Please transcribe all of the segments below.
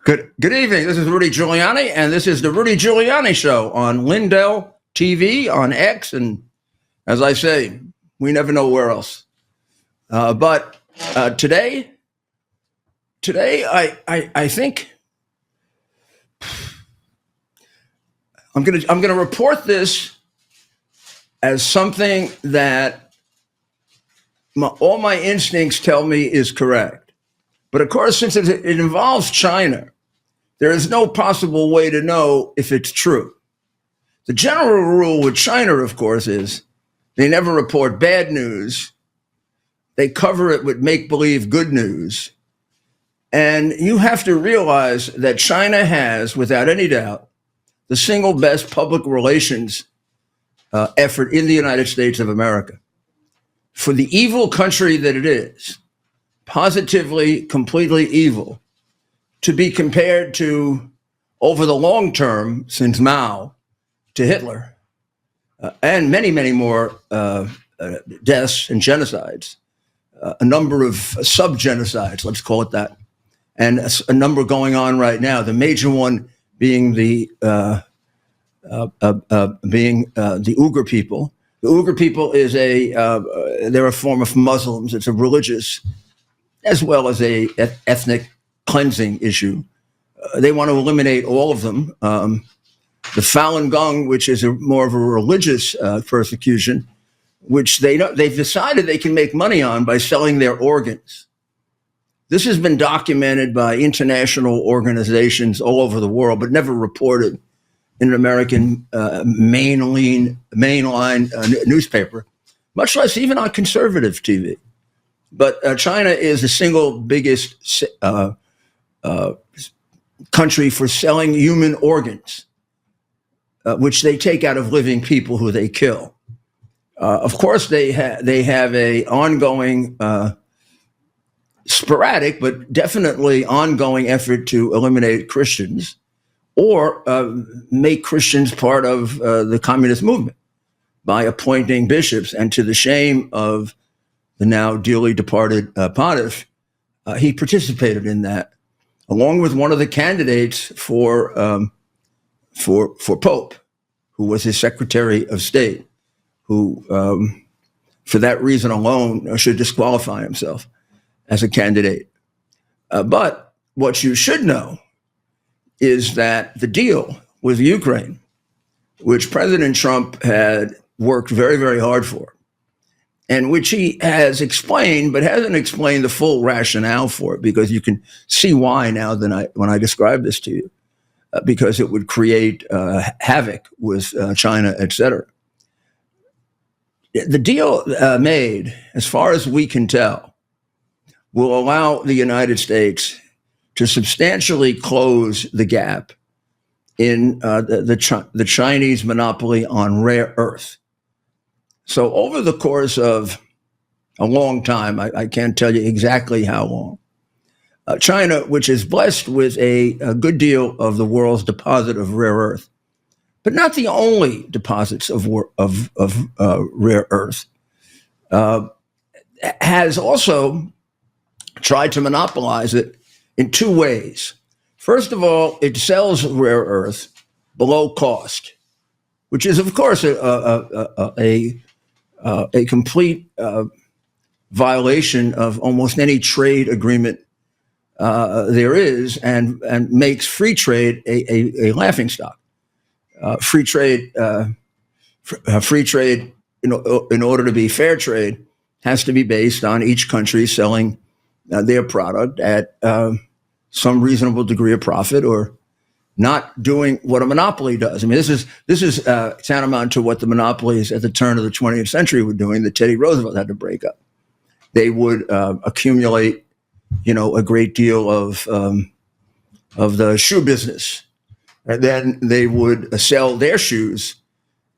Good evening. This is Rudy Giuliani, and this is the Rudy Giuliani Show on Lindell TV, on X, and as I say, we never know where else. But today, I think I'm gonna report this as something that all my instincts tell me is correct. But of course, since it involves China, there is no possible way to know if it's true. The general rule with China, of course, is they never report bad news. They cover it with make-believe good news. And you have to realize that China has, without any doubt, the single best public relations effort in the United States of America. For the evil country that it is, positively, completely evil, to be compared to, over the long term, since Mao to Hitler, and many, many more deaths and genocides, a number of sub-genocides, let's call it that, and a number going on right now. The major one being the Uyghur people. The Uyghur people is they're a form of Muslims. It's a religious as well as a ethnic cleansing issue. They want to eliminate all of them. The Falun Gong, which is more of a religious persecution, which they've decided they can make money on by selling their organs. This has been documented by international organizations all over the world, but never reported in an American mainline newspaper, much less even on conservative TV. But China is the single biggest country for selling human organs, which they take out of living people who they kill. Of course, they have a ongoing, sporadic, but definitely ongoing effort to eliminate Christians or make Christians part of the communist movement by appointing bishops. And to the shame of the now dearly departed Pontiff, he participated in that, along with one of the candidates for Pope, who was his Secretary of State, who, for that reason alone, should disqualify himself as a candidate. But what you should know is that the deal with Ukraine, which President Trump had worked very, very hard for, and which he has explained, but hasn't explained the full rationale for it, because you can see why now when I describe this to you, because it would create havoc with China, et cetera. The deal made, as far as we can tell, will allow the United States to substantially close the gap in the Chinese monopoly on rare earth. So over the course of a long time, I can't tell you exactly how long, China, which is blessed with a good deal of the world's deposit of rare earth, but not the only deposits of rare earth, has also tried to monopolize it in two ways. First of all, it sells rare earth below cost, which is, of course, a complete violation of almost any trade agreement there is, and makes free trade a laughingstock. Free trade, in order to be fair trade, has to be based on each country selling their product at some reasonable degree of profit, or not doing what a monopoly does. I mean, this is tantamount to what the monopolies at the turn of the 20th century were doing, that Teddy Roosevelt had to break up. They would accumulate, a great deal of the shoe business, and then they would sell their shoes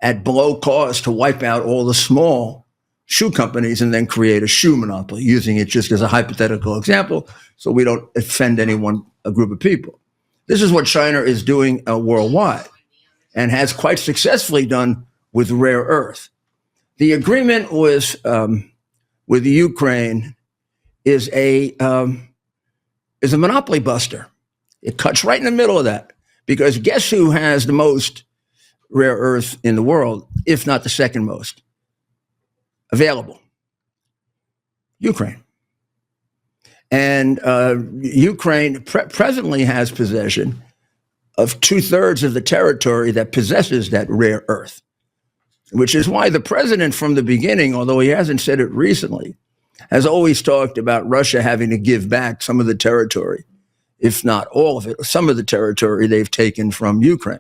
at below cost to wipe out all the small shoe companies, and then create a shoe monopoly, using it just as a hypothetical example, so we don't offend a group of people. This is what China is doing worldwide, and has quite successfully done with rare earth. The agreement with Ukraine is a monopoly buster. It cuts right in the middle of that because guess who has the most rare earth in the world, if not the second most available? Ukraine. And Ukraine presently has possession of 2/3 of the territory that possesses that rare earth, which is why the president from the beginning, although he hasn't said it recently, has always talked about Russia having to give back some of the territory, if not all of it, some of the territory they've taken from Ukraine.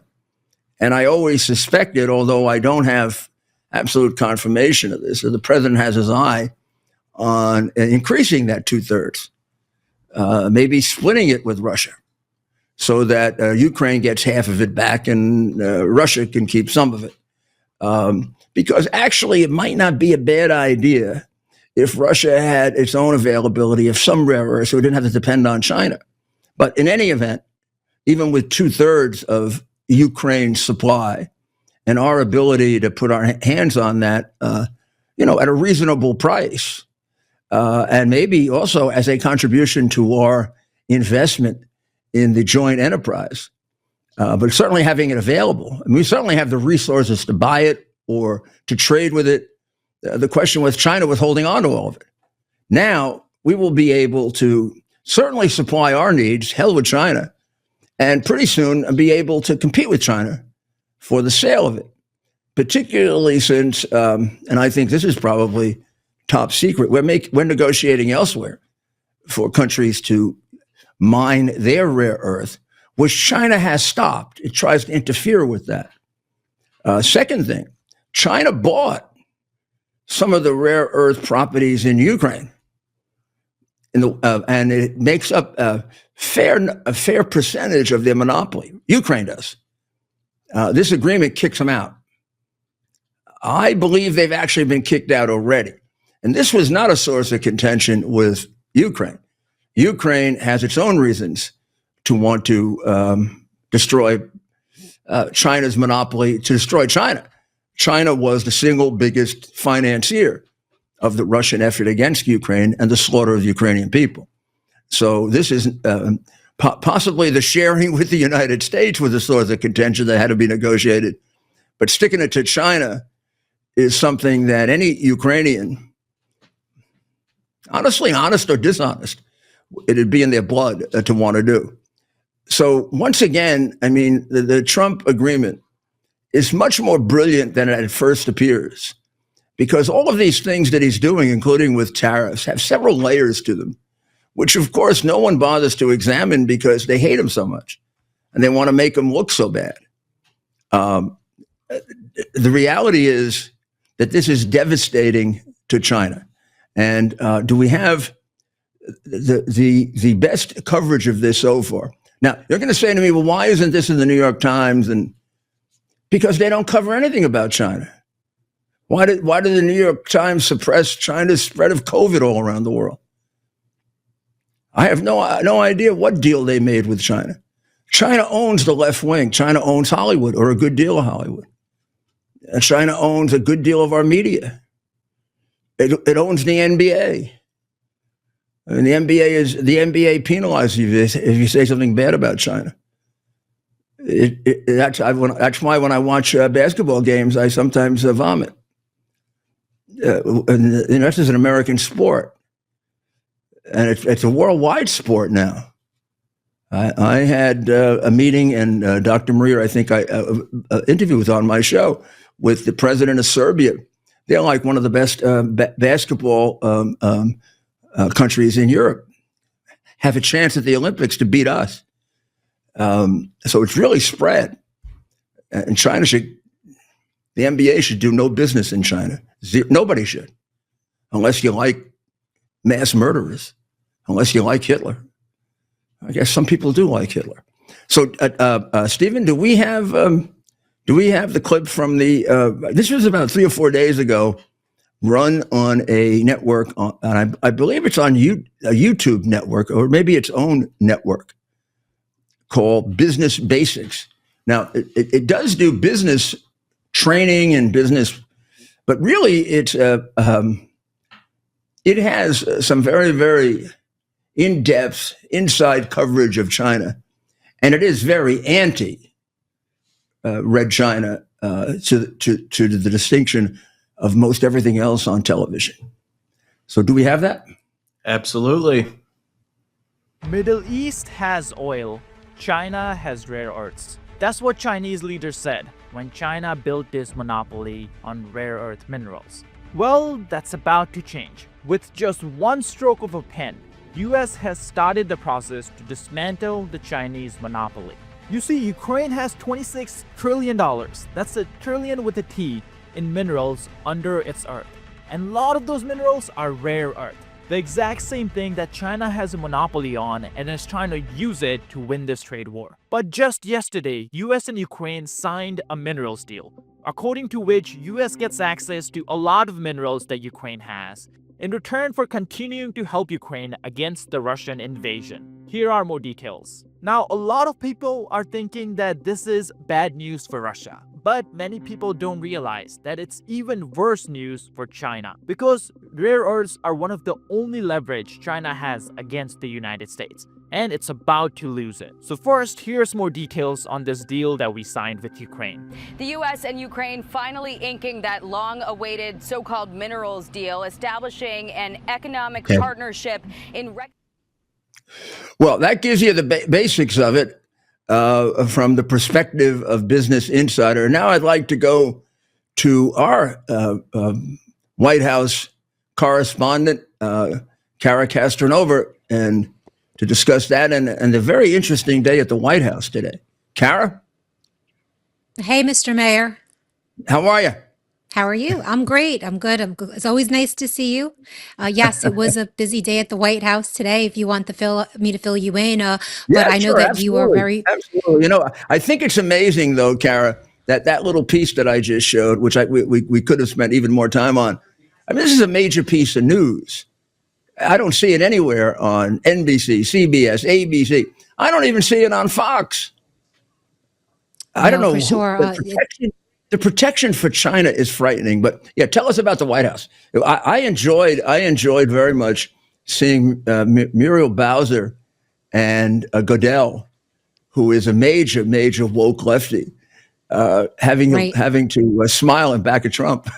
And I always suspected, although I don't have absolute confirmation of this, that the president has his eye on increasing that 2/3, maybe splitting it with Russia so that Ukraine gets half of it back and Russia can keep some of it. Because actually, it might not be a bad idea if Russia had its own availability of some rare earths, so it didn't have to depend on China. But in any event, even with 2/3 of Ukraine's supply and our ability to put our hands on that, at a reasonable price, and maybe also as a contribution to our investment in the joint enterprise, but certainly having it available. I mean, we certainly have the resources to buy it or to trade with it. The question was China was holding on to all of it. Now we will be able to certainly supply our needs, hell with China, and pretty soon be able to compete with China for the sale of it, particularly since, and I think this is probably top secret, we're negotiating elsewhere for countries to mine their rare earth, which China has stopped. It tries to interfere with that. Second thing, China bought some of the rare earth properties in Ukraine, and it makes up a fair percentage of their monopoly. Ukraine does. This agreement kicks them out. I believe they've actually been kicked out already. And this was not a source of contention with Ukraine. Ukraine has its own reasons to want to destroy China's monopoly, to destroy China. China was the single biggest financier of the Russian effort against Ukraine and the slaughter of Ukrainian people. So this is possibly the sharing with the United States was a source of contention that had to be negotiated. But sticking it to China is something that any Ukrainian, honestly, honest or dishonest, it'd be in their blood to want to do. So once again, I mean, the Trump agreement is much more brilliant than it at first appears, because all of these things that he's doing, including with tariffs, have several layers to them, which of course no one bothers to examine because they hate him so much and they want to make him look so bad. The reality is that this is devastating to China. And do we have the best coverage of this so far? Now, you're going to say to me, well, why isn't this in the New York Times? And because they don't cover anything about China. Why did the New York Times suppress China's spread of COVID all around the world? I have no idea what deal they made with China. China owns the left wing. China owns Hollywood, or a good deal of Hollywood. China owns a good deal of our media. It owns the NBA. I mean, the NBA penalizes you if you say something bad about China. That's why when I watch basketball games, I sometimes vomit. And this is an American sport, and it's a worldwide sport now. I had a meeting, and Dr. Maria, I think I interviewed with on my show with the president of Serbia. They're like one of the best basketball countries in Europe. Have a chance at the Olympics to beat us. So it's really spread. And the NBA should do no business in China. Nobody should, unless you like mass murderers, unless you like Hitler. I guess some people do like Hitler. So, Stephen, do we have the clip from the? This was about 3 or 4 days ago, run on a network, and I believe it's on a YouTube network, or maybe its own network, called Business Basics. Now, it does do business training and business, but really it has some very, very in-depth, inside coverage of China. And it is very anti Red China to the distinction of most everything else on television. So do we have that? Absolutely. Middle East has oil, China has rare earths. That's what Chinese leaders said when China built this monopoly on rare earth minerals. Well, that's about to change. With just one stroke of a pen, US has started the process to dismantle the Chinese monopoly. You see, Ukraine has $26 trillion, that's a trillion with a T, in minerals under its earth. And a lot of those minerals are rare earth. The exact same thing that China has a monopoly on and is trying to use it to win this trade war. But just yesterday, US and Ukraine signed a minerals deal, according to which US gets access to a lot of minerals that Ukraine has, in return for continuing to help Ukraine against the Russian invasion. Here are more details. Now, a lot of people are thinking that this is bad news for Russia. But many people don't realize that it's even worse news for China, because rare earths are one of the only leverage China has against the United States, and it's about to lose it. So first, here's more details on this deal that we signed with Ukraine. The U.S. and Ukraine finally inking that long-awaited so-called minerals deal, establishing an economic partnership in... Well, that gives you the basics of it. From the perspective of Business Insider. Now I'd like to go to our White House correspondent, Kara Castronova, and to discuss that and a very interesting day at the White House today. Kara? Hey, Mr. Mayor. How are you? How are you? I'm great. I'm good. It's always nice to see you. Yes, it was a busy day at the White House today. If you want me to fill you in, but I know sure, that you are very absolutely. You know, I think it's amazing though, Kara, that little piece that I just showed, which we could have spent even more time on. I mean, this is a major piece of news. I don't see it anywhere on NBC, CBS, ABC. I don't even see it on Fox. I don't know. For sure. The protection for China is frightening, but yeah, tell us about the White House. I enjoyed very much seeing Muriel Bowser and Goodell, who is a major woke lefty, having to smile in back of Trump.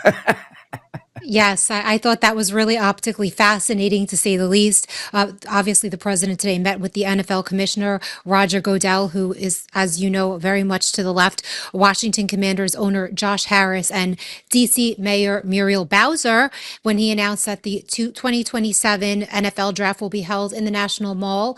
Yes, I thought that was really optically fascinating, to say the least. Obviously, the president today met with the NFL commissioner, Roger Goodell, who is, as you know, very much to the left, Washington Commanders owner Josh Harris, and DC Mayor Muriel Bowser, when he announced that the 2027 NFL draft will be held in the National Mall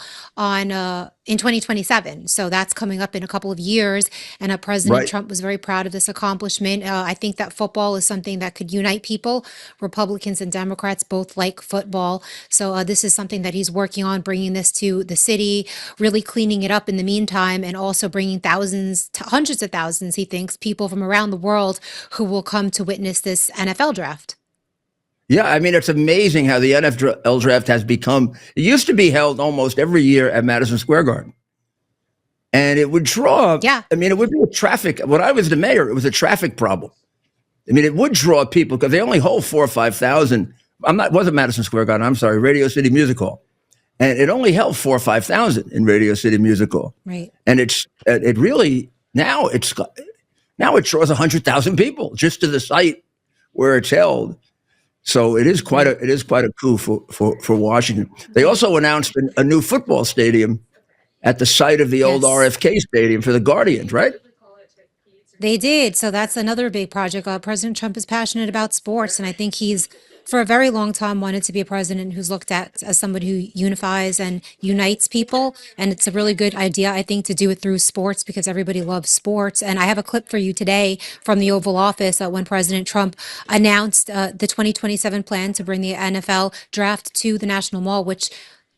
in 2027. So that's coming up in a couple of years. And President Trump was very proud of this accomplishment. I think that football is something that could unite people. Republicans and Democrats both like football. So this is something that he's working on, bringing this to the city, really cleaning it up in the meantime, and also bringing thousands to hundreds of thousands, he thinks, people from around the world who will come to witness this NFL draft. Yeah, I mean, it's amazing how the NFL draft has become. It used to be held almost every year at Madison Square Garden. And it would draw, I mean, it would be a traffic. When I was the mayor, it was a traffic problem. I mean, it would draw people because they only hold 4,000 or 5,000. It wasn't Madison Square Garden, I'm sorry, Radio City Music Hall. And it only held 4,000 or 5,000 in Radio City Music Hall. Right. And it really, now it draws 100,000 people just to the site where it's held. So it is quite a coup for Washington. They also announced a new football stadium at the site of the old RFK Stadium for the Guardians, right? They did. So that's another big project. President Trump is passionate about sports, and I think he's, for a very long time, wanted to be a president who's looked at as somebody who unifies and unites people. And it's a really good idea, I think, to do it through sports, because everybody loves sports. And I have a clip for you today from the Oval Office when President Trump announced the 2027 plan to bring the NFL draft to the National Mall, which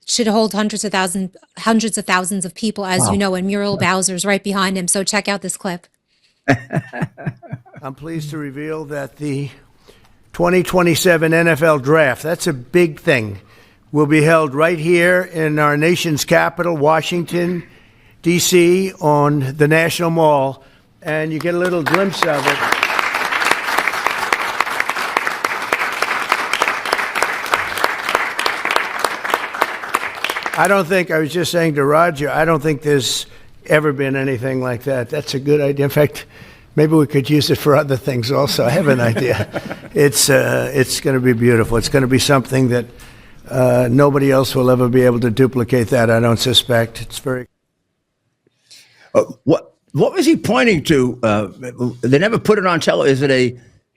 should hold hundreds of thousands of people, as you know, and Muriel Bowser's right behind him. So check out this clip. I'm pleased to reveal that the 2027 NFL draft, that's a big thing, will be held right here in our nation's capital, Washington, D.C., on the National Mall. And you get a little glimpse of it. I was just saying to Roger, I don't think there's ever been anything like that. That's a good idea. In fact, maybe we could use it for other things also. I have an idea. It's going to be beautiful. It's going to be something that nobody else will ever be able to duplicate that, I don't suspect. It's very... What was he pointing to? They never put it on television.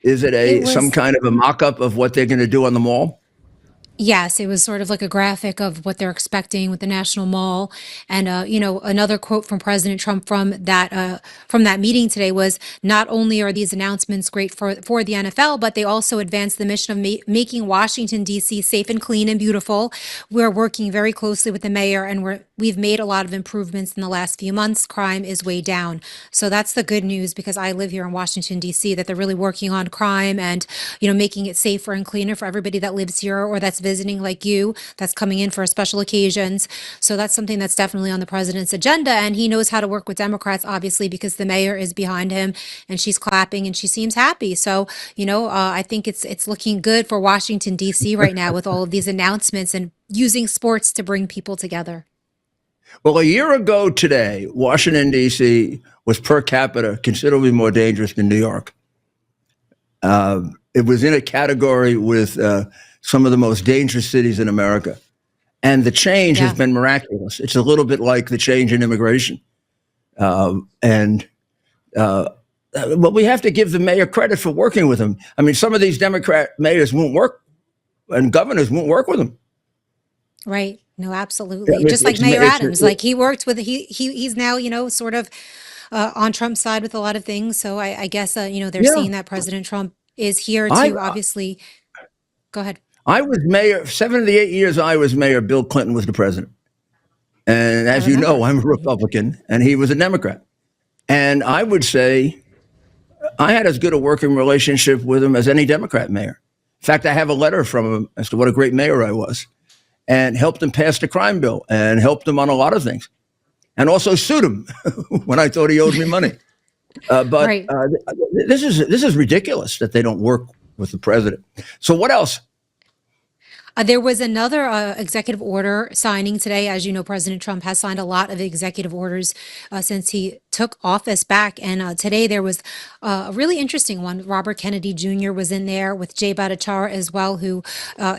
Is it It was some kind of a mock-up of what they're going to do on the mall? Yes, it was sort of like a graphic of what they're expecting with the National Mall. And another quote from President Trump from that meeting today was, not only are these announcements great for the NFL, but they also advance the mission of making Washington, D.C. safe and clean and beautiful. We're working very closely with the mayor, and we've made a lot of improvements in the last few months. Crime is way down. So that's the good news, because I live here in Washington, D.C., that they're really working on crime and, making it safer and cleaner for everybody that lives here or that's visiting, like you, that's coming in for special occasions. So that's something that's definitely on the president's agenda. And he knows how to work with Democrats, obviously, because the mayor is behind him and she's clapping and she seems happy. So, I think it's looking good for Washington, D.C. right now with all of these announcements and using sports to bring people together. Well, a year ago today, Washington, D.C. was per capita considerably more dangerous than New York. It was in a category with some of the most dangerous cities in America. And the change has been miraculous. It's a little bit like the change in immigration. But we have to give the mayor credit for working with him. I mean, some of these Democrat mayors won't work, and governors won't work with him. Right. No, absolutely. Just like Mayor Adams, like he worked with, he's now, sort of on Trump's side with a lot of things. So I guess, they're seeing that President Trump is here to obviously, go ahead. I was mayor, 7 of the 8 years I was mayor, Bill Clinton was the president. And as you know, I'm a Republican and he was a Democrat. And I would say I had as good a working relationship with him as any Democrat mayor. In fact, I have a letter from him as to what a great mayor I was, and helped him pass the crime bill and helped him on a lot of things, and also sued him when I thought he owed me money. But this is ridiculous that they don't work with the president. So what else? There was another executive order signing today. As you know, President Trump has signed a lot of executive orders since he took office back. And today there was a really interesting one. Robert Kennedy Jr. was in there with Jay Bhattacharya as well, who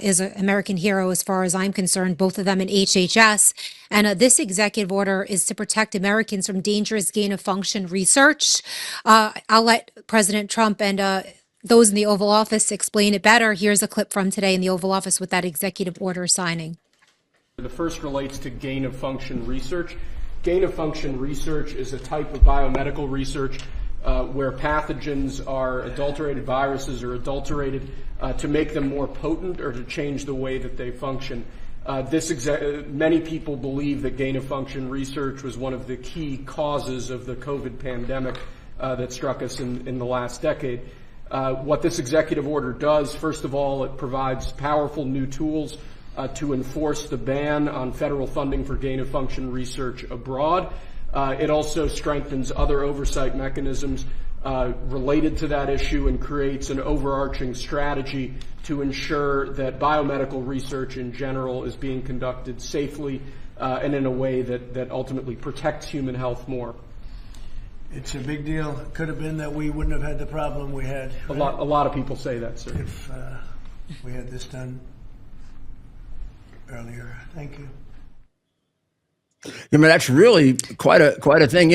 is an American hero as far as I'm concerned, both of them in HHS. And this executive order is to protect Americans from dangerous gain-of-function research. I'll let President Trump and those in the Oval Office explain it better. Here's a clip from today in the Oval Office with that executive order signing. The first relates to gain-of-function research. Gain-of-function research is a type of biomedical research where pathogens are adulterated, viruses are adulterated to make them more potent or to change the way that they function. Many people believe that gain-of-function research was one of the key causes of the COVID pandemic that struck us in the last decade. What this executive order does, first of all, it provides powerful new tools to enforce the ban on federal funding for gain-of-function research abroad. It also strengthens other oversight mechanisms related to that issue and creates an overarching strategy to ensure that biomedical research in general is being conducted safely and in a way that ultimately protects human health more. It's a big deal. It could have been that we wouldn't have had the problem we had. Right? A lot of people say that, sir. If we had this done earlier. Thank you. I mean, that's really quite a thing.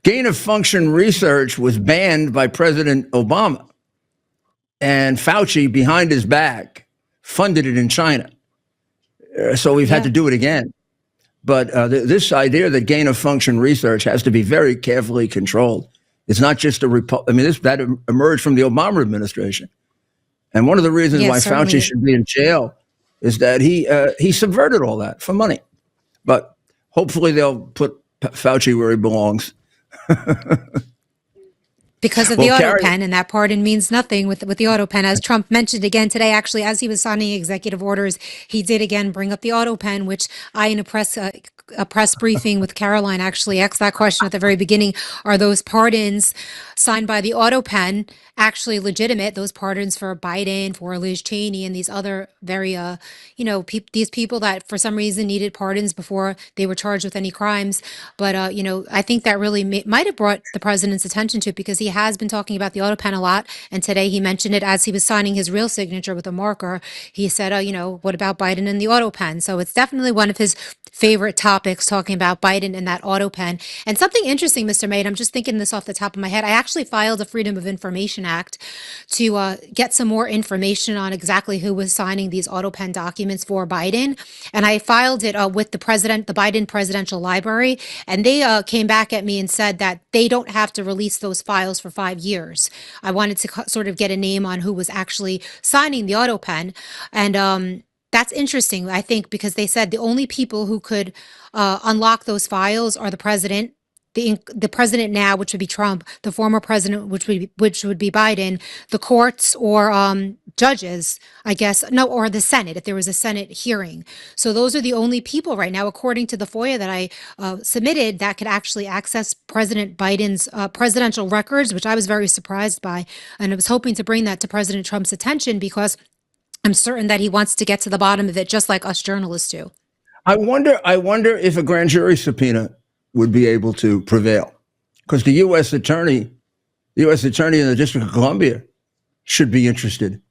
Gain-of-function research was banned by President Obama, and Fauci, behind his back, funded it in China. So we've had to do it again. But this idea that gain-of-function research has to be very carefully controlled. It's not just that emerged from the Obama administration. And one of the reasons why Fauci should be in jail is that he subverted all that for money. But hopefully they'll put Fauci where he belongs. Because of Well, the auto Carrie, pen, and that pardon means nothing with the auto pen. As Trump mentioned again today, actually, as he was signing executive orders, he did again bring up the auto pen, which I, in a press briefing with Caroline, actually asked that question at the very beginning: are those pardons signed by the auto pen actually legitimate? Those pardons for Biden, for Liz Cheney, and these other very, these people that for some reason needed pardons before they were charged with any crimes. But I think that really might have brought the president's attention to it, because he has been talking about the auto pen a lot. And today he mentioned it as he was signing his real signature with a marker. He said, what about Biden and the auto pen? So it's definitely one of his favorite topics, talking about Biden and that auto pen. And something interesting, Mr. Maid, I'm just thinking this off the top of my head. I actually filed a Freedom of Information Act to get some more information on exactly who was signing these auto pen documents for Biden. And I filed it with the Biden Presidential Library. And they came back at me and said that they don't have to release those files for 5 years. I wanted to sort of get a name on who was actually signing the auto pen. And that's interesting, I think, because they said the only people who could unlock those files are the president, the president now, which would be Trump, the former president, which would be Biden, the courts, or judges, I guess, no, or the Senate, if there was a Senate hearing. So those are the only people right now, according to the FOIA that I submitted, that could actually access President Biden's presidential records, which I was very surprised by. And I was hoping to bring that to President Trump's attention, because I'm certain that he wants to get to the bottom of it, just like us journalists do. I wonder if a grand jury subpoena would be able to prevail, because the U.S. attorney in the District of Columbia should be interested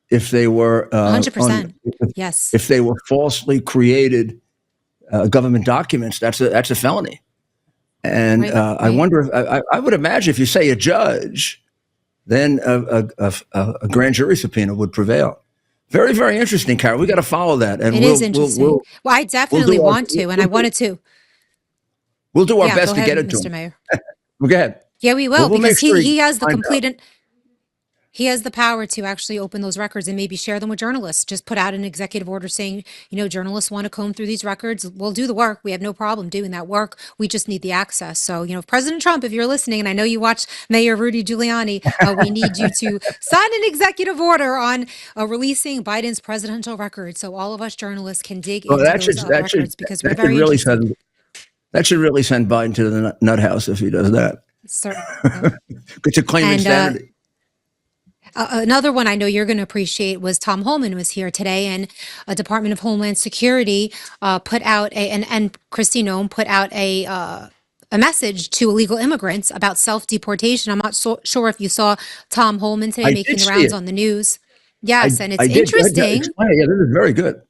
if they were 100%. Yes. If they were falsely created government documents. That's a felony. And Right, I right. wonder. I would imagine if you say a judge, then a grand jury subpoena would prevail. Very, very interesting, Carol. We got to follow that, and It is interesting. Well, I definitely want to, and I wanted to. We'll do our Yeah, best go to get ahead, it to Mr. him. Mayor. Well, go ahead. Yeah, we will, We'll make because sure he has the find out. complete. He has the power to actually open those records and maybe share them with journalists. Just put out an executive order saying, journalists want to comb through these records. We'll do the work. We have no problem doing that work. We just need the access. So, if President Trump, if you're listening, and I know you watch Mayor Rudy Giuliani, we need you to sign an executive order on releasing Biden's presidential records, so all of us journalists can dig Well, into those records, because we're very really interested. that should really send Biden to the nut house if he does that. To claim And, insanity. Another one I know you're going to appreciate was Tom Homan was here today, and a Department of Homeland Security put out and Kristi Noem put out a message to illegal immigrants about self-deportation. I'm not sure if you saw Tom Homan today I making did the see rounds it. on the news. Yes, and it's I did. interesting. Explain it. Yeah, this is very good.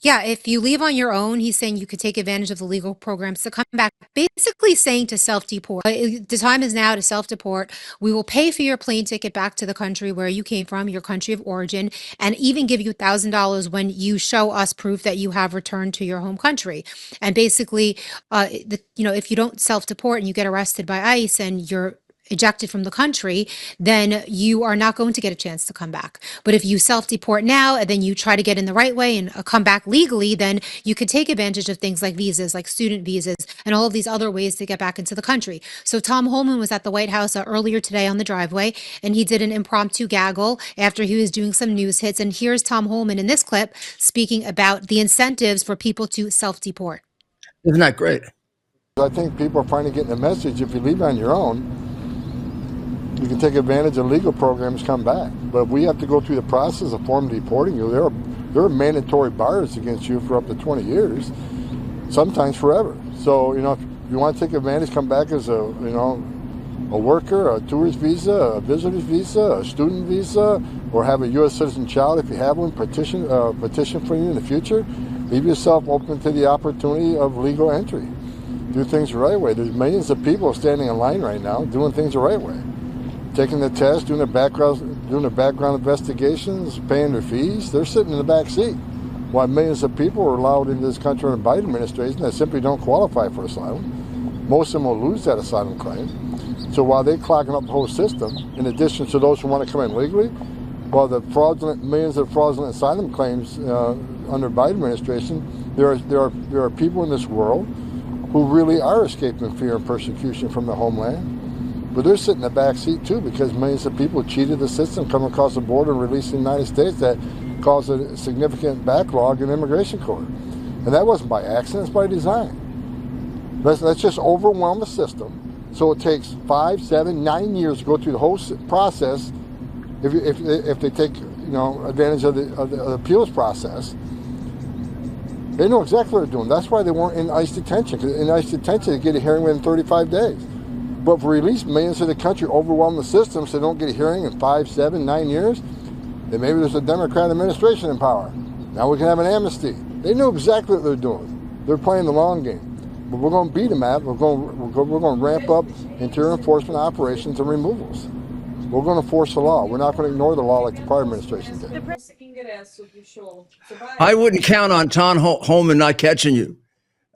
Yeah, if you leave on your own, he's saying you could take advantage of the legal programs to come back, basically saying to self-deport. The time is now to self-deport. We will pay for your plane ticket back to the country where you came from, your country of origin, and even give you $1,000 when you show us proof that you have returned to your home country. And basically, if you don't self-deport and you get arrested by ICE and you're ejected from the country, then you are not going to get a chance to come back. But if you self-deport now and then you try to get in the right way and come back legally, then you could take advantage of things like visas, like student visas, and all of these other ways to get back into the country. So Tom Homan was at the White House earlier today on the driveway, and he did an impromptu gaggle after he was doing some news hits. And here's Tom Homan in this clip speaking about the incentives for people to self-deport. Isn't that great? I think people are finally getting the message: if you leave on your own, you can take advantage of legal programs, come back. But we have to go through the process of formally deporting you. There are mandatory bars against you for up to 20 years, sometimes forever. So, if you want to take advantage, come back as a worker, a tourist visa, a visitor's visa, a student visa, or have a U.S. citizen child if you have one, petition for you in the future. Leave yourself open to the opportunity of legal entry. Do things the right way. There's millions of people standing in line right now doing things the right way. Taking the test, doing the background investigations, paying their fees. They're sitting in the back seat, while millions of people are allowed into this country under the Biden administration that simply don't qualify for asylum. Most of them will lose that asylum claim. So while they're clogging up the whole system, in addition to those who want to come in legally, while the millions of fraudulent asylum claims under Biden administration, there are people in this world who really are escaping fear and persecution from the homeland. But they're sitting in the back seat too because millions of people cheated the system, coming across the border and released in the United States that caused a significant backlog in immigration court. And that wasn't by accident, it's by design. Let's just overwhelm the system so it takes 5, 7, 9 years to go through the whole process if they take advantage of the appeals process. They know exactly what they're doing. That's why they weren't in ICE detention. Because in ICE detention, they get a hearing within 35 days. But if we release millions of the country, overwhelm the system so they don't get a hearing in 5, 7, 9 years, then maybe there's a Democrat administration in power. Now we can have an amnesty. They know exactly what they're doing. They're playing the long game. But we're going to beat them at it. We're going to ramp up interior enforcement operations and removals. We're going to force the law. We're not going to ignore the law like the prior administration did. I wouldn't count on Tom Homan not catching you.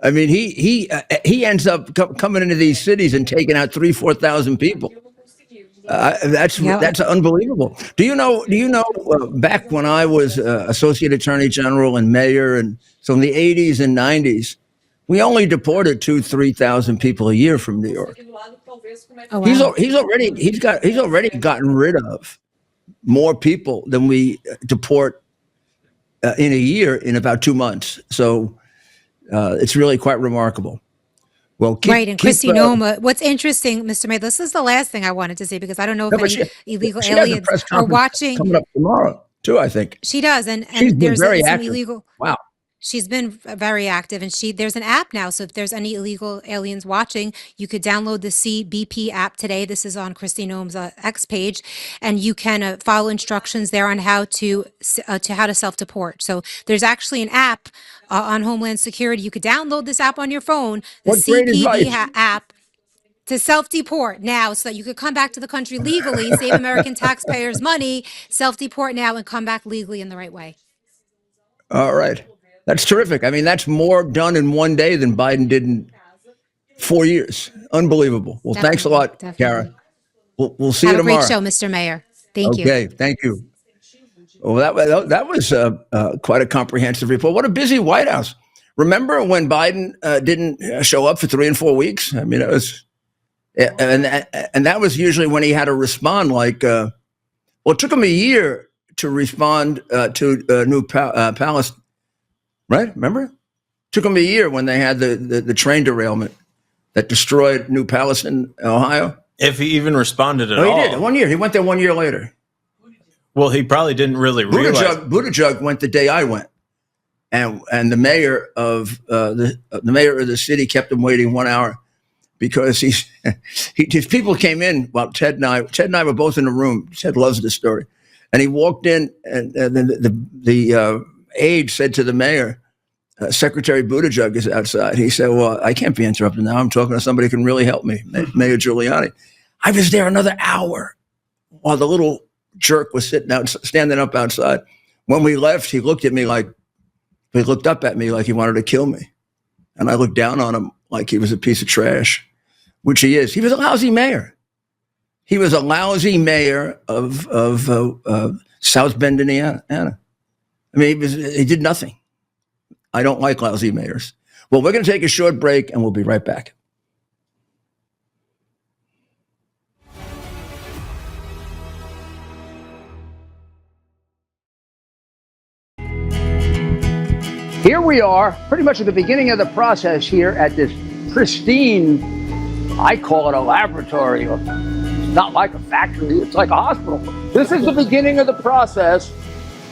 I mean, he ends up coming into these cities and taking out 3,000-4,000 people. That's unbelievable. Do you know? Back when I was Associate Attorney General and Mayor, and so in the 80s and 90s, we only deported 2,000-3,000 people a year from New York. Oh, wow. He's already gotten rid of more people than we deport in a year in about 2 months. So it's really quite remarkable. Well, Right. And Kristi Noem, what's interesting, Mr. Mayor, this is the last thing I wanted to say because I don't know if any illegal she has a aliens press are conference watching. coming up tomorrow too, I think. She does. And She's been there's very some active. illegal. Wow. She's been very active, and there's an app now. So if there's any illegal aliens watching, you could download the CBP app today. This is on Kristi Noem's X page, and you can follow instructions there on how to self-deport. So there's actually an app on Homeland Security. You could download this app on your phone, the What great CPD advice. app, to self-deport now so that you could come back to the country legally, save American taxpayers money, self-deport now, and come back legally in the right way. All right. That's terrific. I mean, that's more done in one day than Biden did in 4 years. Unbelievable. Well, thanks a lot, Kara. We'll see you Have a tomorrow. great show, Mr. Mayor. Thank you. Okay, thank you. Well, that was quite a comprehensive report. What a busy White House. Remember when Biden didn't show up for 3 and 4 weeks? I mean, it was, and that was usually when he had to respond. Like, it took him a year to respond to New Palestine. Right? Remember? Took them a year when they had the train derailment that destroyed New Palestine, Ohio. If he even responded at all. He did. 1 year. He went there 1 year later. Well, he probably didn't really realize. Buttigieg went the day I went, and the mayor of the city kept him waiting 1 hour because his people came in while Ted and I were both in the room. Ted loves this story, and he walked in, and then the aide said to the mayor, Secretary Buttigieg is outside. He said, well, I can't be interrupted now. I'm talking to somebody who can really help me, Mayor Giuliani. I was there another hour while the little jerk was standing up outside. When we left, he looked up at me like he wanted to kill me. And I looked down on him like he was a piece of trash, which he is. He was a lousy mayor. He was a lousy mayor of South Bend, Indiana. I mean, he did nothing. I don't like lousy mayors. Well, we're going to take a short break, and we'll be right back. Here we are, pretty much at the beginning of the process here at this pristine, I call it a laboratory. It's not like a factory. It's like a hospital. This is the beginning of the process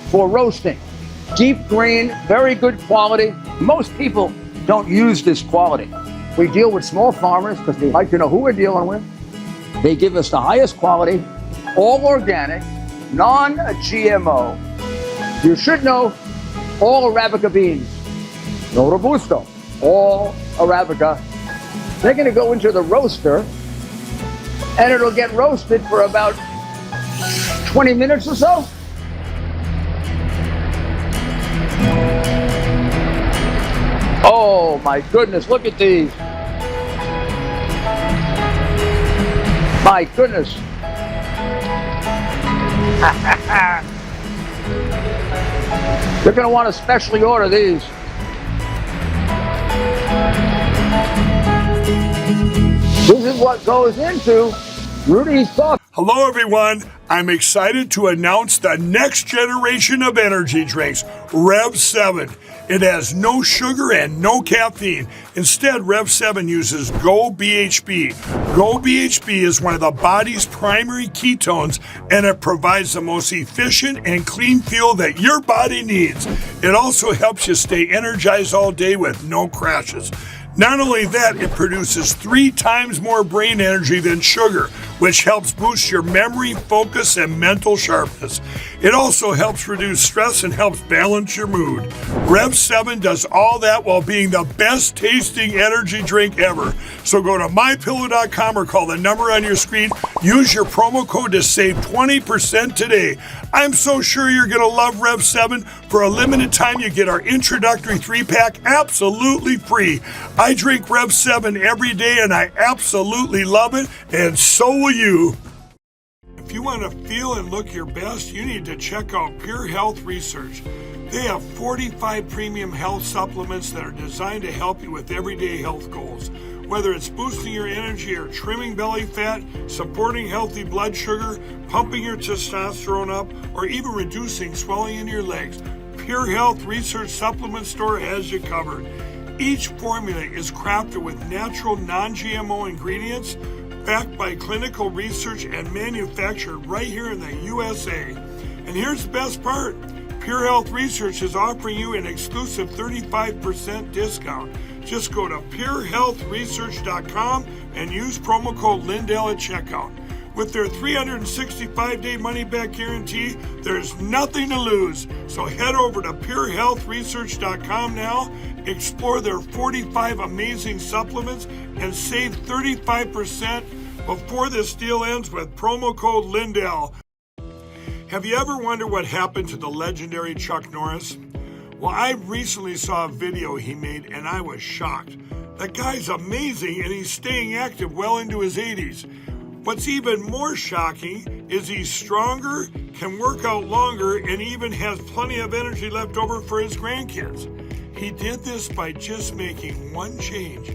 for roasting. Deep grain, very good quality. Most people don't use this quality. We deal with small farmers because they like to know who we're dealing with. They give us the highest quality, all organic, non-GMO. You should know all Arabica beans. No Robusto, all Arabica. They're going to go into the roaster and it'll get roasted for about 20 minutes or so. Oh my goodness, look at these. My goodness. You're going to want to specially order these. This is what goes into Rudy thought. Hello, everyone. I'm excited to announce the next generation of energy drinks, Rev 7. It has no sugar and no caffeine. Instead, Rev 7 uses Go BHB. Go BHB is one of the body's primary ketones, and it provides the most efficient and clean fuel that your body needs. It also helps you stay energized all day with no crashes. Not only that, it produces 3 times more brain energy than sugar, which helps boost your memory, focus, and mental sharpness. It also helps reduce stress and helps balance your mood. Rev 7 does all that while being the best tasting energy drink ever. So go to mypillow.com or call the number on your screen. Use your promo code to save 20% today. I'm so sure you're going to love Rev 7. For a limited time, you get our introductory 3-pack absolutely free. I drink Rev 7 every day and I absolutely love it, and so will you. If you want to feel and look your best, you need to check out Pure Health Research. They have 45 premium health supplements that are designed to help you with everyday health goals. Whether it's boosting your energy or trimming belly fat, supporting healthy blood sugar, pumping your testosterone up, or even reducing swelling in your legs, Pure Health Research Supplement Store has you covered. Each formula is crafted with natural, non-GMO ingredients, backed by clinical research and manufactured right here in the USA. And here's the best part. Pure Health Research is offering you an exclusive 35% discount. Just go to purehealthresearch.com and use promo code Lindell at checkout. With their 365-day money-back guarantee, there's nothing to lose. So head over to purehealthresearch.com now, explore their 45 amazing supplements, and save 35% before this deal ends with promo code Lindell. Have you ever wondered what happened to the legendary Chuck Norris? Well, I recently saw a video he made and I was shocked. That guy's amazing and he's staying active well into his 80s. What's even more shocking is he's stronger, can work out longer, and even has plenty of energy left over for his grandkids. He did this by just making one change.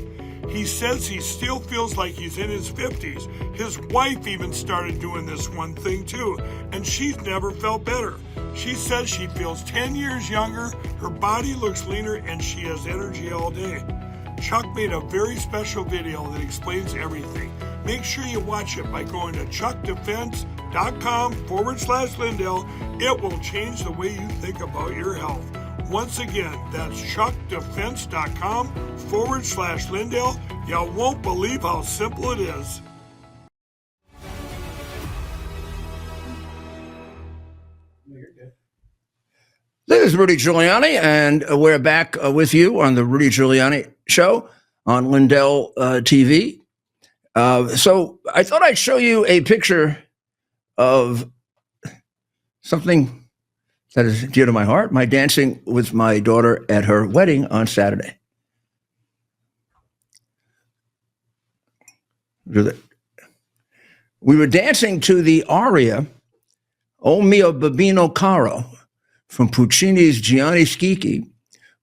He says he still feels like he's in his 50s. His wife even started doing this one thing too, and she's never felt better. She says she feels 10 years younger, her body looks leaner, and she has energy all day. Chuck made a very special video that explains everything. Make sure you watch it by going to chuckdefense.com/Lindell. It will change the way you think about your health. Once again, that's chuckdefense.com/Lindell. You won't believe how simple it is. This is Rudy Giuliani, and we're back with you on the Rudy Giuliani Show on Lindell TV. So I thought I'd show you a picture of something that is dear to my heart, my dancing with my daughter at her wedding on Saturday. We were dancing to the aria, O mio bambino caro, from Puccini's Gianni Schicchi,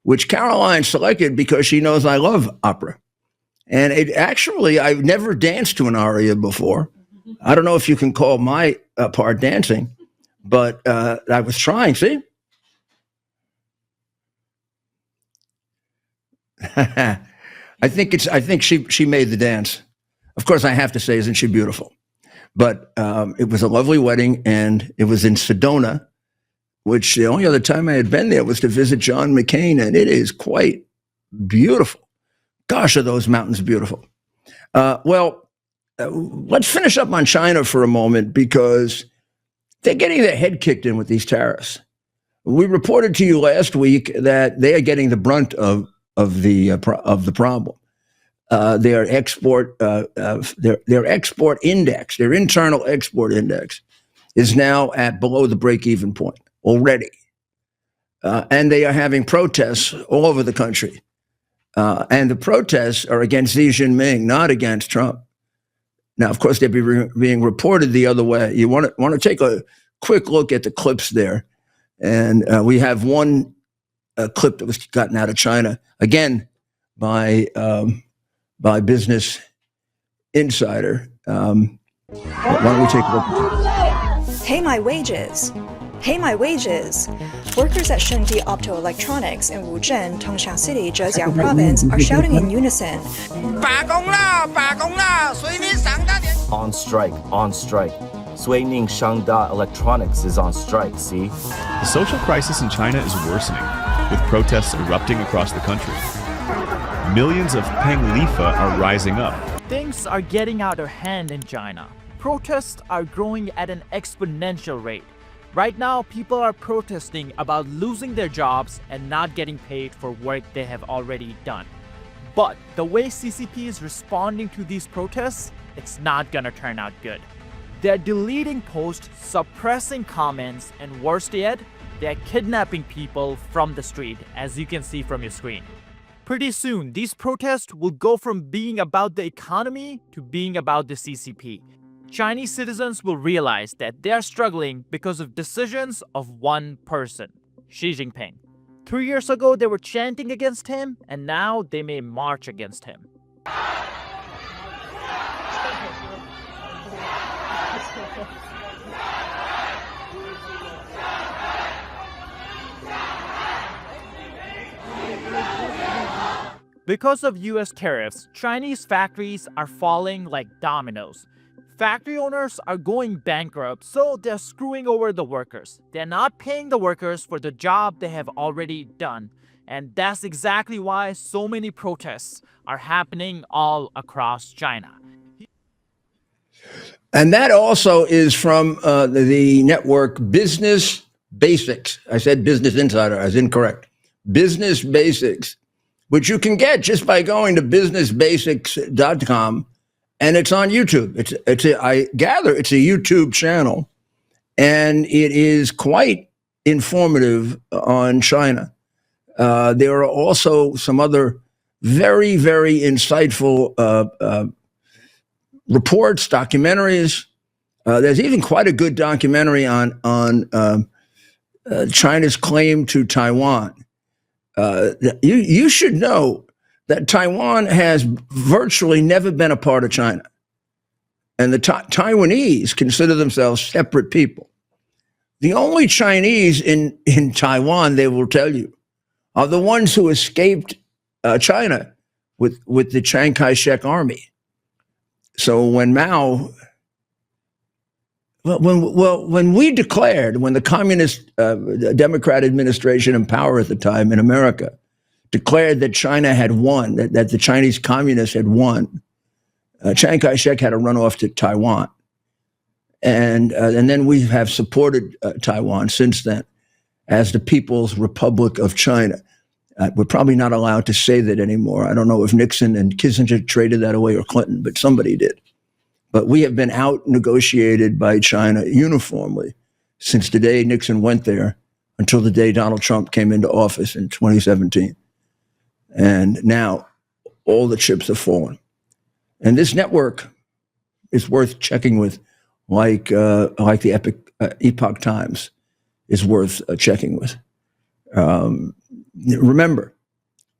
which Caroline selected because she knows I love opera. And it actually, I've never danced to an aria before. I don't know if you can call my part dancing, but I was trying, see? I think she made the dance. Of course, I have to say, isn't she beautiful? But it was a lovely wedding, and it was in Sedona, which the only other time I had been there was to visit John McCain, and it is quite beautiful. Gosh, are those mountains beautiful. Let's finish up on China for a moment, because they're getting their head kicked in with these tariffs. We reported to you last week that they are getting the brunt of the problem. Their export index, their internal export index, is now at below the break-even point already, and they are having protests all over the country. And the protests are against Xi Jinping, not against Trump. Now, of course, they're being reported the other way. You want to take a quick look at the clips there. And we have one clip that was gotten out of China, again, by Business Insider. Why don't we take a look? Pay my wages. Pay my wages. Workers at Shengdi Optoelectronics in Wuzhen, Tongshan City, Zhejiang Province are shouting in unison. On strike, on strike. Suining Shangda Electronics is on strike, see? The social crisis in China is worsening, with protests erupting across the country. Millions of Peng Lifa are rising up. Things are getting out of hand in China. Protests are growing at an exponential rate. Right now, people are protesting about losing their jobs and not getting paid for work they have already done. But the way CCP is responding to these protests, it's not gonna turn out good. They're deleting posts, suppressing comments, and worst yet, they're kidnapping people from the street, as you can see from your screen. Pretty soon, these protests will go from being about the economy to being about the CCP. Chinese citizens will realize that they are struggling because of decisions of one person, Xi Jinping. 3 years ago, they were chanting against him, and now they may march against him. Because of US tariffs, Chinese factories are falling like dominoes. Factory owners are going bankrupt, so they're screwing over the workers. They're not paying the workers for the job they have already done. And that's exactly why so many protests are happening all across China. And that also is from the network Business Basics. I said Business Insider, I was incorrect. Business Basics, which you can get just by going to businessbasics.com. And it's on YouTube. I gather it's a YouTube channel, and it is quite informative on China. There are also some other very, very insightful reports, documentaries. There's even quite a good documentary on China's claim to Taiwan. You should know that Taiwan has virtually never been a part of China. And the Taiwanese consider themselves separate people. The only Chinese in Taiwan, they will tell you, are the ones who escaped China with the Chiang Kai-shek army. So when when the communist Democrat administration in power at the time in America declared that China had won, that the Chinese communists had won, Chiang Kai-shek had to run off to Taiwan. And then we have supported Taiwan since then as the People's Republic of China. We're probably not allowed to say that anymore. I don't know if Nixon and Kissinger traded that away or Clinton, but somebody did. But we have been out-negotiated by China uniformly since the day Nixon went there until the day Donald Trump came into office in 2017. And now all the chips have fallen. And this network is worth checking with, like the Epoch Times is worth checking with. Remember,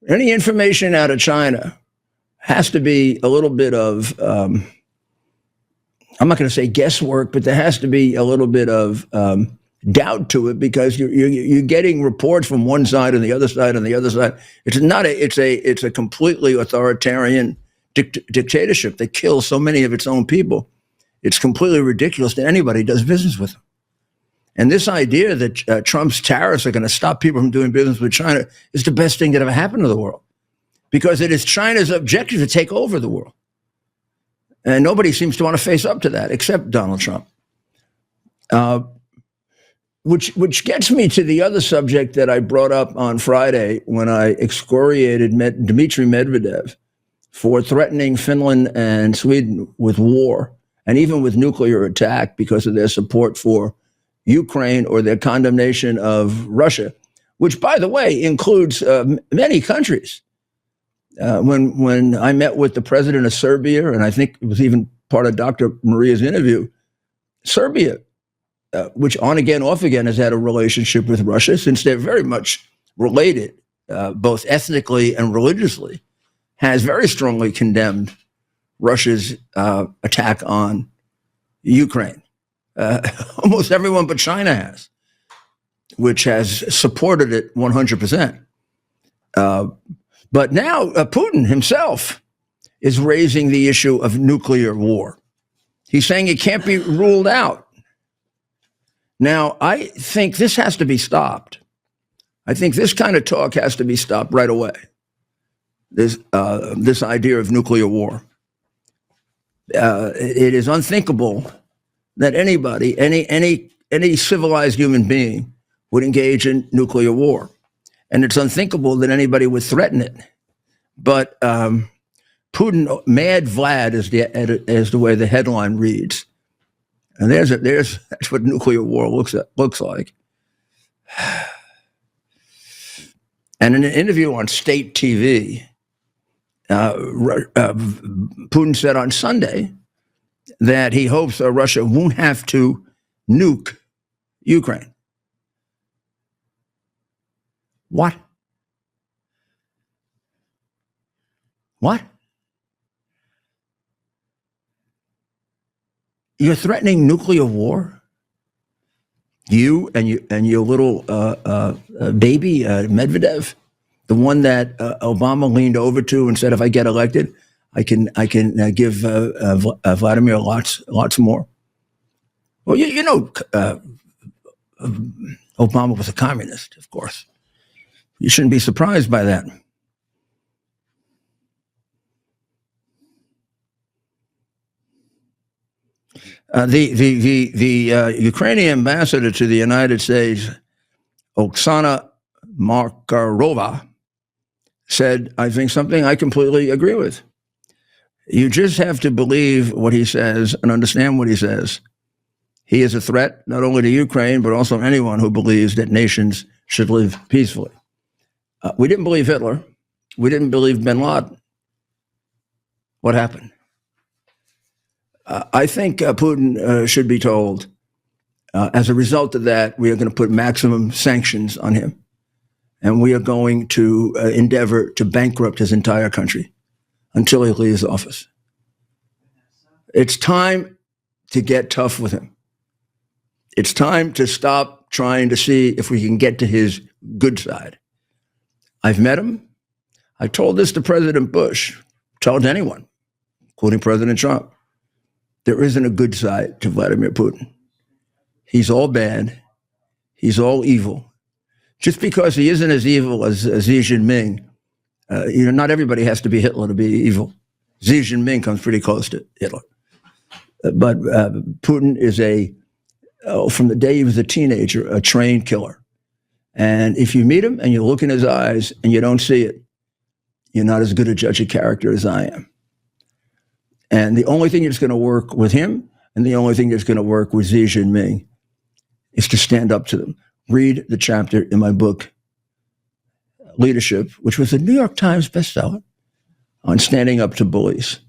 any information out of China has to be a little bit of, I'm not going to say guesswork, but there has to be a little bit of doubt to it, because you're getting reports from one side and the other side and the other side. It's a completely authoritarian dictatorship that kills so many of its own people. It's completely ridiculous that anybody does business with them. And this idea that Trump's tariffs are going to stop people from doing business with China is the best thing that ever happened to the world, because it is China's objective to take over the world. And nobody seems to want to face up to that except Donald Trump. Which gets me to the other subject that I brought up on Friday when I excoriated Dmitry Medvedev for threatening Finland and Sweden with war and even with nuclear attack because of their support for Ukraine or their condemnation of Russia, which, by the way, includes many countries. When I met with the president of Serbia, and I think it was even part of Dr. Maria's interview, Serbia, which on again, off again, has had a relationship with Russia since they're very much related, both ethnically and religiously, has very strongly condemned Russia's attack on Ukraine. Almost everyone but China has, which has supported it 100%. But now Putin himself is raising the issue of nuclear war. He's saying it can't be ruled out. Now, I think this has to be stopped. I think this kind of talk has to be stopped right away. This idea of nuclear war. It is unthinkable that anybody, any civilized human being would engage in nuclear war. And it's unthinkable that anybody would threaten it. But Putin, Mad Vlad is the way the headline reads. And that's what nuclear war looks like. And in an interview on state TV, Putin said on Sunday that he hopes Russia won't have to nuke Ukraine. What? What? You're threatening nuclear war? You and your little baby Medvedev, the one that Obama leaned over to and said, "If I get elected, I can give Vladimir lots more." Well, you know, Obama was a communist, of course. You shouldn't be surprised by that. The Ukrainian ambassador to the United States, Oksana Markarova, said, I think something I completely agree with. You just have to believe what he says and understand what he says. He is a threat not only to Ukraine, but also anyone who believes that nations should live peacefully. We didn't believe Hitler. We didn't believe bin Laden. What happened? I think Putin should be told, as a result of that, we are going to put maximum sanctions on him. And we are going to endeavor to bankrupt his entire country until he leaves office. It's time to get tough with him. It's time to stop trying to see if we can get to his good side. I've met him. I told this to President Bush, told anyone, including President Trump. There isn't a good side to Vladimir Putin. He's all bad. He's all evil. Just because he isn't as evil as Xi Jinping, not everybody has to be Hitler to be evil. Xi Jinping comes pretty close to Hitler. But Putin is from the day he was a teenager, a trained killer. And if you meet him and you look in his eyes and you don't see it, you're not as good a judge of character as I am. And the only thing that's going to work with him and the only thing that's going to work with Xi Jinping is to stand up to them. Read the chapter in my book, Leadership, which was a New York Times bestseller, on standing up to bullies.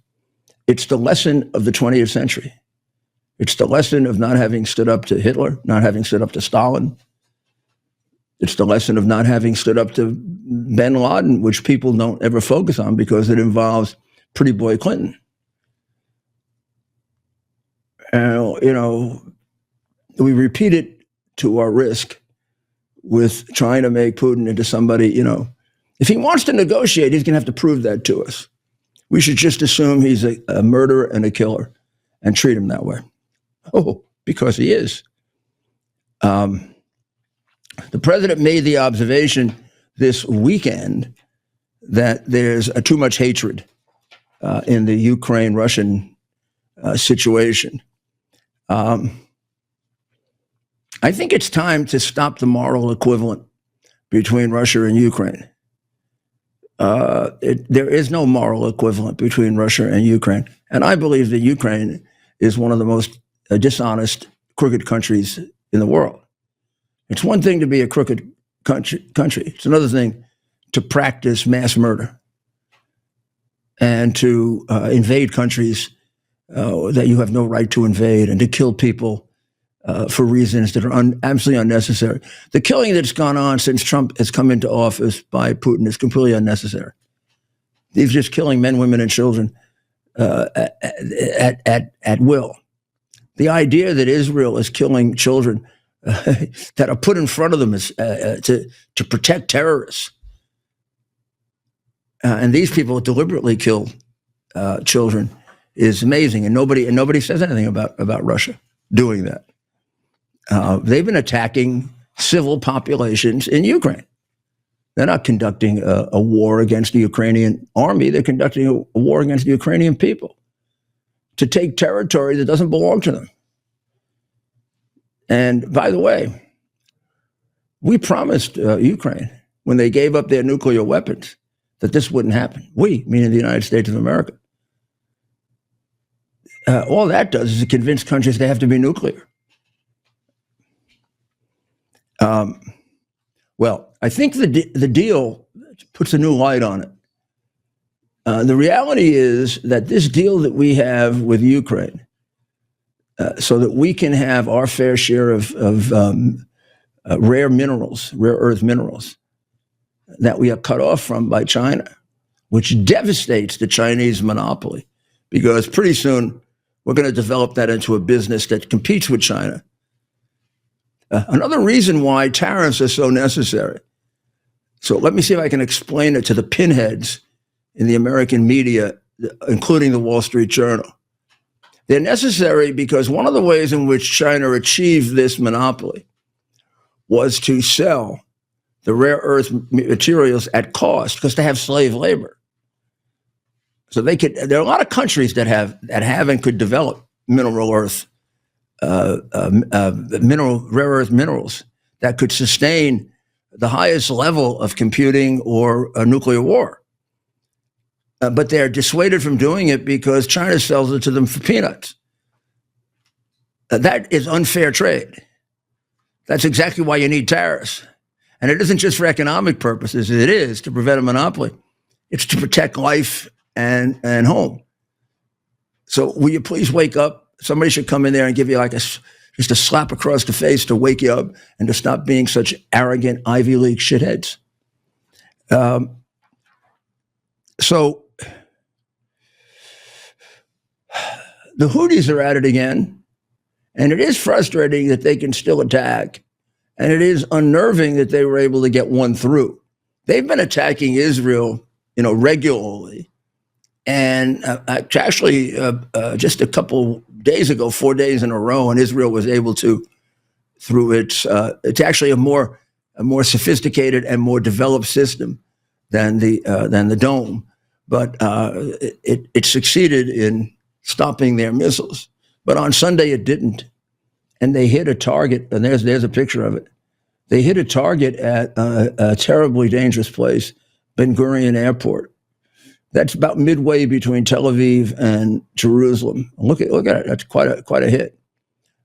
It's the lesson of the 20th century. It's the lesson of not having stood up to Hitler, not having stood up to Stalin. It's the lesson of not having stood up to bin Laden, which people don't ever focus on because it involves Pretty Boy Clinton. We repeat it to our risk with trying to make Putin into somebody, if he wants to negotiate, he's going to have to prove that to us. We should just assume he's a murderer and a killer and treat him that way. Oh, because he is. The president made the observation this weekend that there's too much hatred in the Ukraine-Russian situation. I think it's time to stop the moral equivalent between Russia and Ukraine. There is no moral equivalent between Russia and Ukraine. And I believe that Ukraine is one of the most dishonest, crooked countries in the world. It's one thing to be a crooked country. It's another thing to practice mass murder and to invade countries that you have no right to invade and to kill people for reasons that are absolutely unnecessary. The killing that's gone on since Trump has come into office by Putin is completely unnecessary. He's just killing men, women, and children at will. The idea that Israel is killing children that are put in front of them to protect terrorists, and these people deliberately kill children, is amazing. And nobody says anything about Russia doing that. They've been attacking civil populations in Ukraine. They're not conducting a war against the Ukrainian army. They're conducting a war against the Ukrainian people to take territory that doesn't belong to them. And by the way, we promised Ukraine when they gave up their nuclear weapons that this wouldn't happen. We, meaning the United States of America. All that does is to convince countries they have to be nuclear. Well, I think the deal puts a new light on it. The reality is that this deal that we have with Ukraine, so that we can have our fair share of rare earth minerals that we are cut off from by China, which devastates the Chinese monopoly, because pretty soon we're going to develop that into a business that competes with China. Another reason why tariffs are so necessary. So let me see if I can explain it to the pinheads in the American media, including the Wall Street Journal. They're necessary because one of the ways in which China achieved this monopoly was to sell the rare earth materials at cost, because they have slave labor. So there are a lot of countries that have and could develop mineral earth, rare earth minerals that could sustain the highest level of computing or a nuclear war. But they're dissuaded from doing it because China sells it to them for peanuts. That is unfair trade. That's exactly why you need tariffs. And it isn't just for economic purposes. It is to prevent a monopoly. It's to protect life and home. So will you please wake up? Somebody should come in there and give you just a slap across the face to wake you up and to stop being such arrogant Ivy League shitheads. So the Houthis are at it again, and it is frustrating that they can still attack, and it is unnerving that they were able to get one through. They've been attacking Israel, regularly, and actually just a couple days ago, 4 days in a row, and Israel was able to, through it's actually a more sophisticated and more developed system than the Dome, but it succeeded in stopping their missiles. But on Sunday it didn't, and they hit a target. And there's a picture of it. They hit a target at a terribly dangerous place, Ben Gurion Airport. That's about midway between Tel Aviv and Jerusalem. Look at it. That's quite a hit.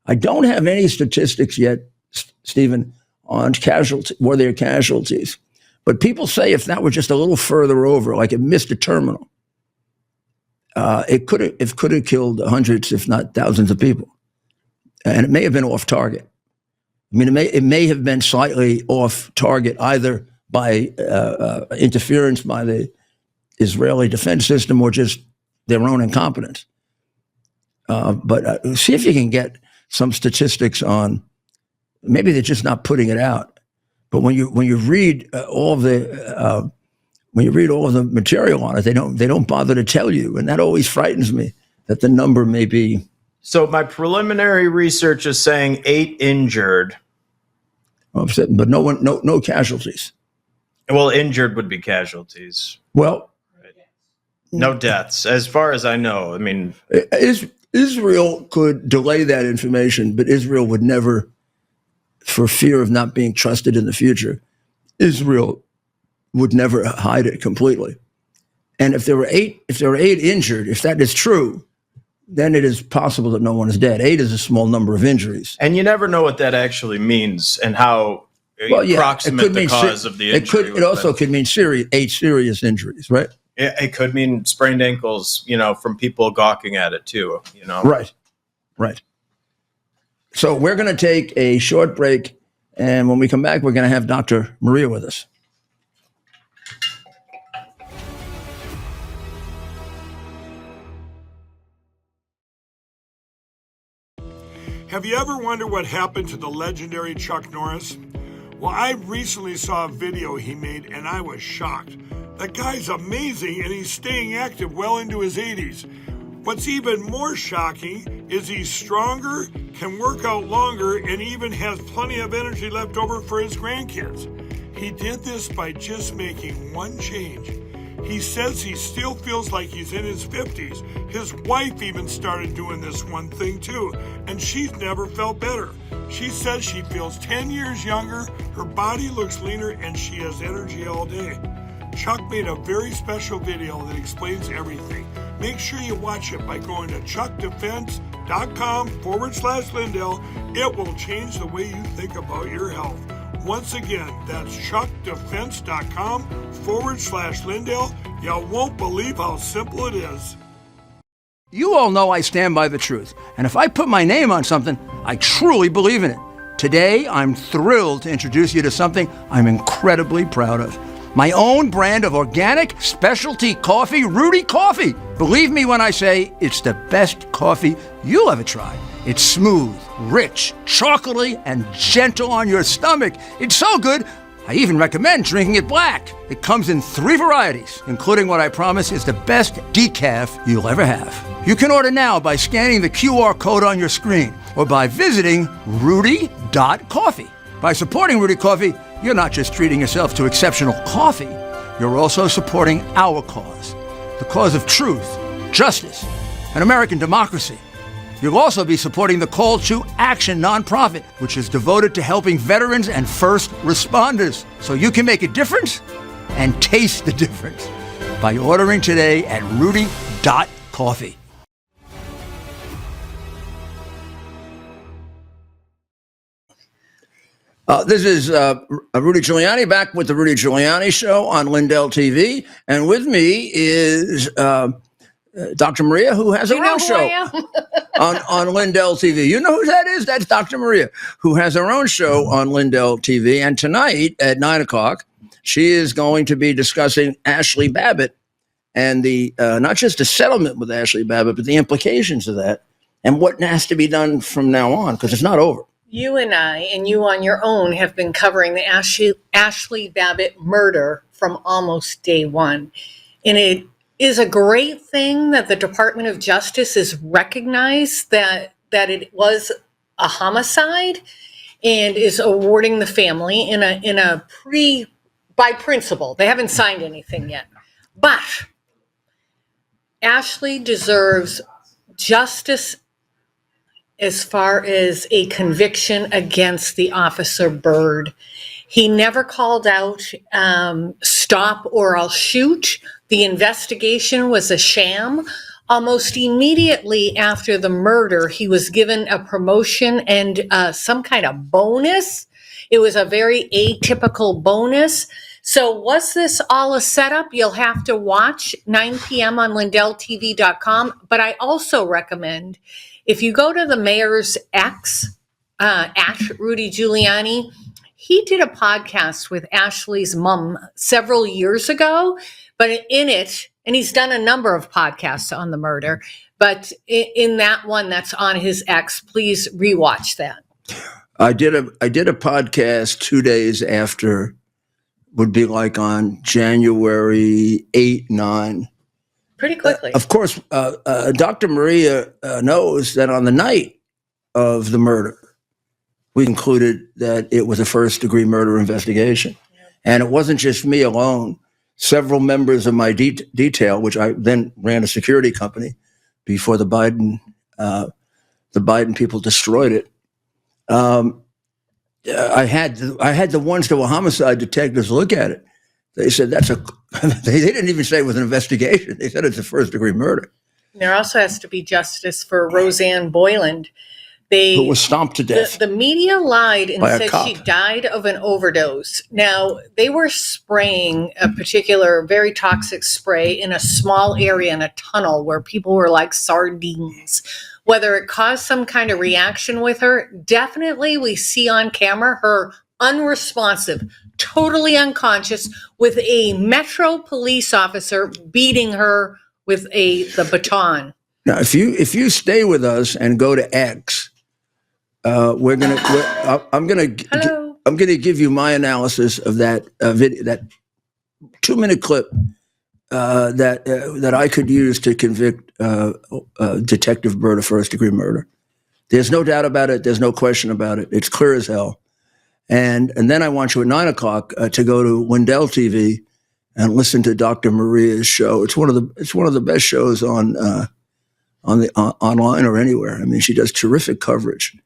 I don't have any statistics yet, Stephen, on were there casualties. But people say if that were just a little further over, like it missed a terminal, it could have killed hundreds, if not thousands of people. And it may have been off target. I mean, it may have been slightly off target, either by interference by the Israeli defense system or just their own incompetence. But see if you can get some statistics on. Maybe they're just not putting it out. But when you read all of the material on it, they don't bother to tell you, and that always frightens me that the number may be. So my preliminary research is saying 8 injured. But no casualties. Well, injured would be casualties. Well, no deaths, as far as I know. I mean, Israel could delay that information, but Israel would never, for fear of not being trusted in the future, Israel would never hide it completely. And if there were eight injured, if that is true, then it is possible that no one is dead. 8 is a small number of injuries. And you never know what that actually means and how approximate the cause of the injury. It also could mean 8 serious injuries, right? It could mean sprained ankles, from people gawking at it too, Right. So we're going to take a short break, and when we come back, we're going to have Dr. Maria with us. Have you ever wondered what happened to the legendary Chuck Norris? Well, I recently saw a video he made and I was shocked. That guy's amazing and he's staying active well into his 80s. What's even more shocking is he's stronger, can work out longer, and even has plenty of energy left over for his grandkids. He did this by just making one change. He says he still feels like he's in his 50s. His wife even started doing this one thing too, and she's never felt better. She says she feels 10 years younger, her body looks leaner, and she has energy all day. Chuck made a very special video that explains everything. Make sure you watch it by going to chuckdefense.com/Lindell. It will change the way you think about your health. Once again, that's chuckdefense.com/Lindell. You won't believe how simple it is. You all know I stand by the truth. And if I put my name on something, I truly believe in it. Today, I'm thrilled to introduce you to something I'm incredibly proud of. My own brand of organic specialty coffee, Rudy Coffee. Believe me when I say it's the best coffee you'll ever try. It's smooth, rich, chocolatey, and gentle on your stomach. It's so good, I even recommend drinking it black. It comes in 3 varieties, including what I promise is the best decaf you'll ever have. You can order now by scanning the QR code on your screen or by visiting rudy.coffee. By supporting Rudy Coffee, you're not just treating yourself to exceptional coffee, you're also supporting our cause, the cause of truth, justice, and American democracy. You'll also be supporting the Call to Action nonprofit, which is devoted to helping veterans and first responders. So you can make a difference and taste the difference by ordering today at rudy.coffee. This is Rudy Giuliani back with the Rudy Giuliani Show on Lindell TV. And with me is Dr. Maria, who has her own show on Lindell TV. You know who that is? That's Dr. Maria, who has her own show on Lindell TV. And tonight at 9 o'clock, she is going to be discussing Ashley Babbitt and the not just the settlement with Ashley Babbitt, but the implications of that and what has to be done from now on, because it's not over. You and I, and you on your own, have been covering the Ashley Babbitt murder from almost day one. And it is a great thing that the Department of Justice has recognized that it was a homicide and is awarding the family by principle. They haven't signed anything yet. But Ashley deserves justice as far as a conviction against the officer Byrd. He never called out, stop or I'll shoot. The investigation was a sham. Almost immediately after the murder, he was given a promotion and some kind of bonus. It was a very atypical bonus. So was this all a setup? You'll have to watch 9 p.m. on LindellTV.com. But I also recommend, if you go to the mayor's X, at Rudy Giuliani, he did a podcast with Ashley's mom several years ago, but in it, and he's done a number of podcasts on the murder, but in that one that's on his X, please rewatch that. I did a podcast 2 days after, would be like on January 8, 9. Pretty quickly. Of course, Dr. Maria knows that on the night of the murder, we concluded that it was a first-degree murder investigation. Yeah. And it wasn't just me alone. Several members of my detail, which I then ran a security company before the Biden people destroyed it. I had the ones that were homicide detectives look at it. They said they didn't even say it was an investigation. They said it's a first-degree murder. There also has to be justice for Roseanne Boyland. Who was stomped to death. The media lied and said she died of an overdose. Now, they were spraying a particular very toxic spray in a small area in a tunnel where people were like sardines. Whether it caused some kind of reaction with her, definitely we see on camera her unresponsive, totally unconscious, with a Metro police officer beating her with the baton. Now, if you stay with us and go to X, I'm going to give you my analysis of that video, that 2-minute clip that I could use to convict Detective Byrd of first-degree murder. There's no doubt about it. There's no question about it. It's clear as hell. And then I want you at 9:00 to go to Lindell TV and listen to Dr. Maria's show. It's one of the best shows on online or anywhere. I mean, she does terrific coverage.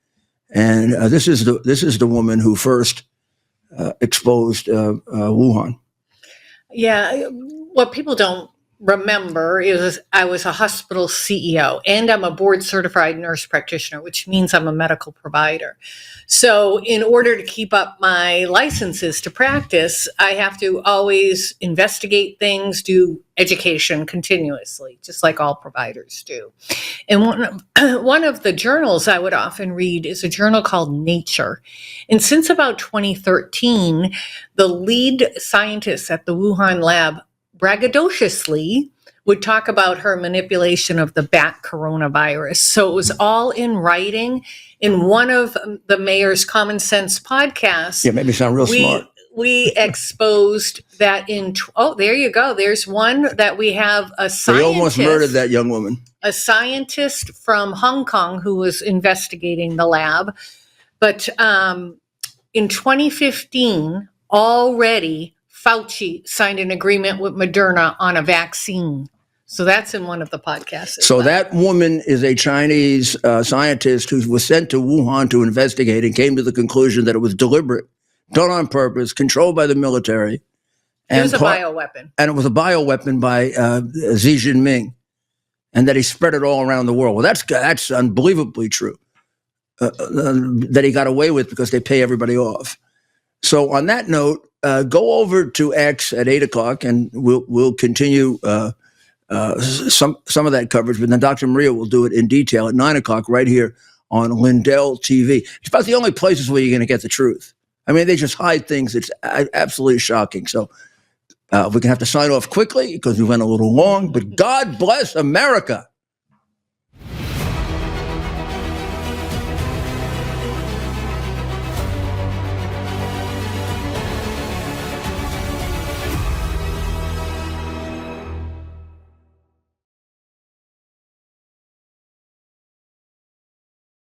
And this is the woman who first exposed Wuhan. Yeah, what people don't remember is I was a hospital CEO and I'm a board certified nurse practitioner, which means I'm a medical provider. So in order to keep up my licenses to practice, I have to always investigate things, do education continuously, just like all providers do. And one of the journals I would often read is a journal called Nature. And since about 2013, the lead scientist at the Wuhan lab braggadociously would talk about her manipulation of the bat coronavirus. So it was all in writing. In one of the mayor's Common Sense podcasts, yeah, made me sound real smart. We exposed that there you go. There's one that we have a scientist. They almost murdered that young woman. A scientist from Hong Kong who was investigating the lab. But in 2015, already Fauci signed an agreement with Moderna on a vaccine. So that's in one of the podcasts. So that woman is a Chinese scientist who was sent to Wuhan to investigate and came to the conclusion that it was deliberate, done on purpose, controlled by the military. It was a bioweapon. And it was a bioweapon by Xi Jinping, and that he spread it all around the world. Well, that's unbelievably true, that he got away with because they pay everybody off. So on that note, go over to X at 8:00 and we'll continue some of that coverage, but then Dr. Maria will do it in detail at 9:00 right here on Lindell TV. It's about the only places where you're going to get the truth. I mean, they just hide things. It's absolutely shocking. So we're going to have to sign off quickly because we went a little long, but God bless America.